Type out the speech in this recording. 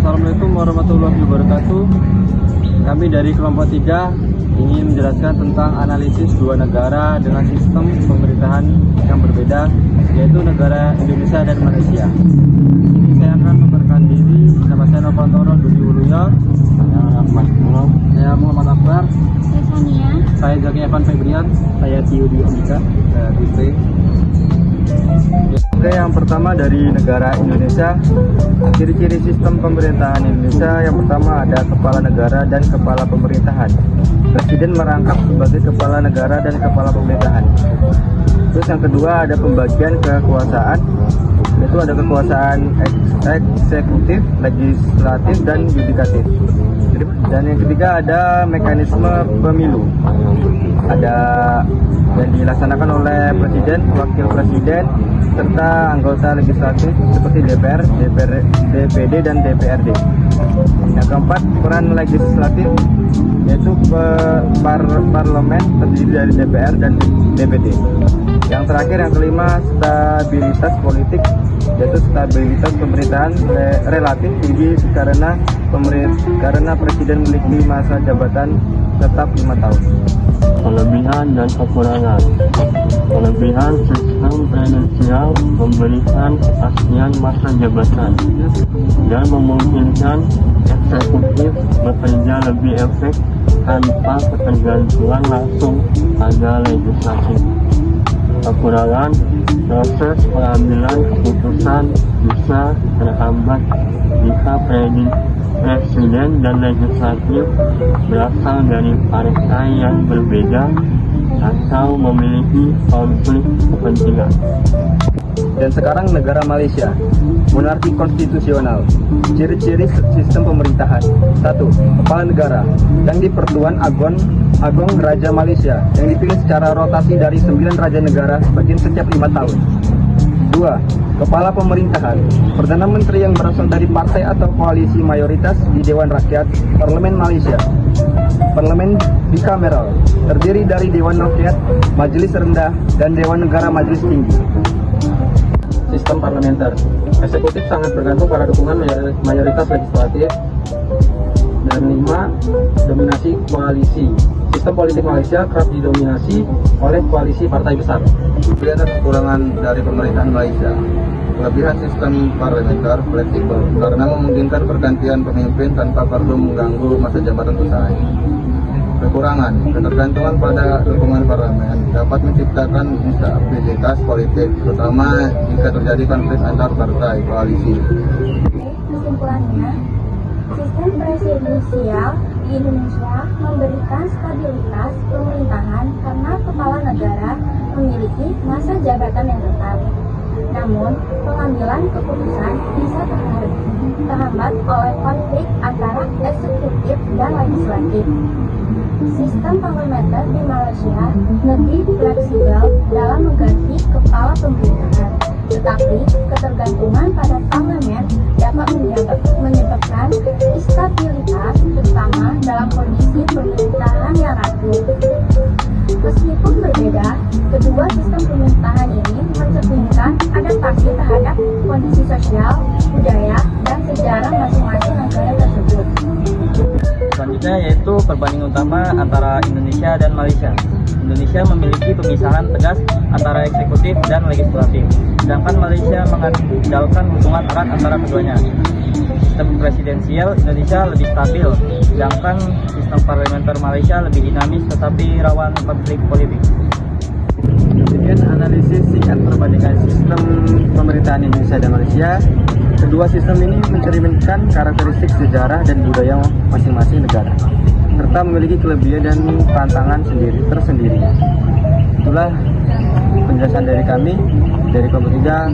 Assalamualaikum warahmatullahi wabarakatuh. Kami dari kelompok 3 ingin menjelaskan tentang analisis dua negara dengan sistem pemerintahan yang berbeda, yaitu negara Indonesia dan Malaysia. Ini saya akan memperkenalkan diri. Nama saya Nopantoro Dudi Uluyo. Saya Muhammad Akbar. Saya Sania. Saya Zaki Evan Febrian. Saya Tio Dio Andika. Saya Putri. Oke, yang pertama dari negara Indonesia. Ciri-ciri sistem pemerintahan Indonesia yang pertama ada kepala negara dan kepala pemerintahan. Presiden merangkap sebagai kepala negara dan kepala pemerintahan. Terus yang kedua ada pembagian kekuasaan, yaitu ada kekuasaan eksekutif, legislatif, dan yudikatif. Dan yang ketiga ada mekanisme pemilu. Ada yang dilaksanakan oleh presiden, wakil presiden, serta anggota legislatif seperti DPR, DPD, dan DPRD. Yang keempat, peran legislatif, yaitu parlemen terdiri dari DPR dan DPD. Yang terakhir, yang kelima, stabilitas politik, yaitu stabilitas pemerintahan relatif tinggi karena presiden memiliki masa jabatan tetap 5 tahun. Kelebihan dan kekurangan. Kelebihan sistem presidensial memberikan kepastian masa jabatan dan memungkinkan eksekutif bekerja lebih efektif tanpa ketergantungan langsung pada legislasi. Kekurangan, proses pengambilan keputusan bisa terhambat jika presiden dan legislatif berasal dari partai yang berbeda atau memiliki konflik kepentingan. Dan sekarang negara Malaysia, monarki konstitusional. Ciri-ciri sistem pemerintahan. 1. Kepala negara yang di Pertuan Agong Raja Malaysia yang dipilih secara rotasi dari 9 raja negara setiap 5 tahun. 2. Kepala pemerintahan, Perdana Menteri yang berasal dari partai atau koalisi mayoritas di Dewan Rakyat, Parlemen Malaysia. Parlemen bikameral, terdiri dari Dewan Rakyat, Majelis Rendah, dan Dewan Negara Majelis Tinggi. Sistem parlementer, eksekutif sangat bergantung pada dukungan mayoritas legislatif. Dan 5. Dominasi koalisi. Sistem politik Malaysia kerap didominasi oleh koalisi partai besar. Kelebihan dan kekurangan dari pemerintahan Malaysia. Kelebihan sistem parlementer fleksibel karena memungkinkan pergantian pemimpin tanpa perlu mengganggu masa jabatan usai. Kekurangan, ketergantungan pada dukungan parlemen dapat menciptakan instabilitas politik, terutama jika terjadi konflik antar partai koalisi. Kesimpulannya, sistem presidensial di Indonesia memberikan stabilitas pemerintahan karena kepala negara memiliki masa jabatan yang tetap. Namun, pengambilan keputusan bisa terhambat oleh konflik antara eksekutif dan legislatif. Sistem parlementer di Malaysia lebih fleksibel dalam mengganti kepala pemerintahan, tetapi ketergantungan pada parlemen dapat menyebabkan instabilitas, terutama dalam kondisi pemerintahan yang rapuh. Meskipun berbeda, kedua sistem pemerintahan ini mencerminkan adaptasi terhadap kondisi sosial, budaya, dan sejarah masing-masing negara tersebut. Selanjutnya yaitu perbandingan utama antara Indonesia dan Malaysia. Indonesia memiliki pemisahan tegas antara eksekutif dan legislatif, sedangkan Malaysia mengandalkan hubungan erat antara keduanya. Sistem presidensial Indonesia lebih stabil, sedangkan sistem parlementer Malaysia lebih dinamis tetapi rawan konflik politik. Kemudian analisis singkat perbandingan sistem pemerintahan Indonesia dan Malaysia. Kedua sistem ini mencerminkan karakteristik sejarah dan budaya masing-masing negara, serta memiliki kelebihan dan tantangan tersendiri. Itulah penjelasan dari kami, dari kelompok 3.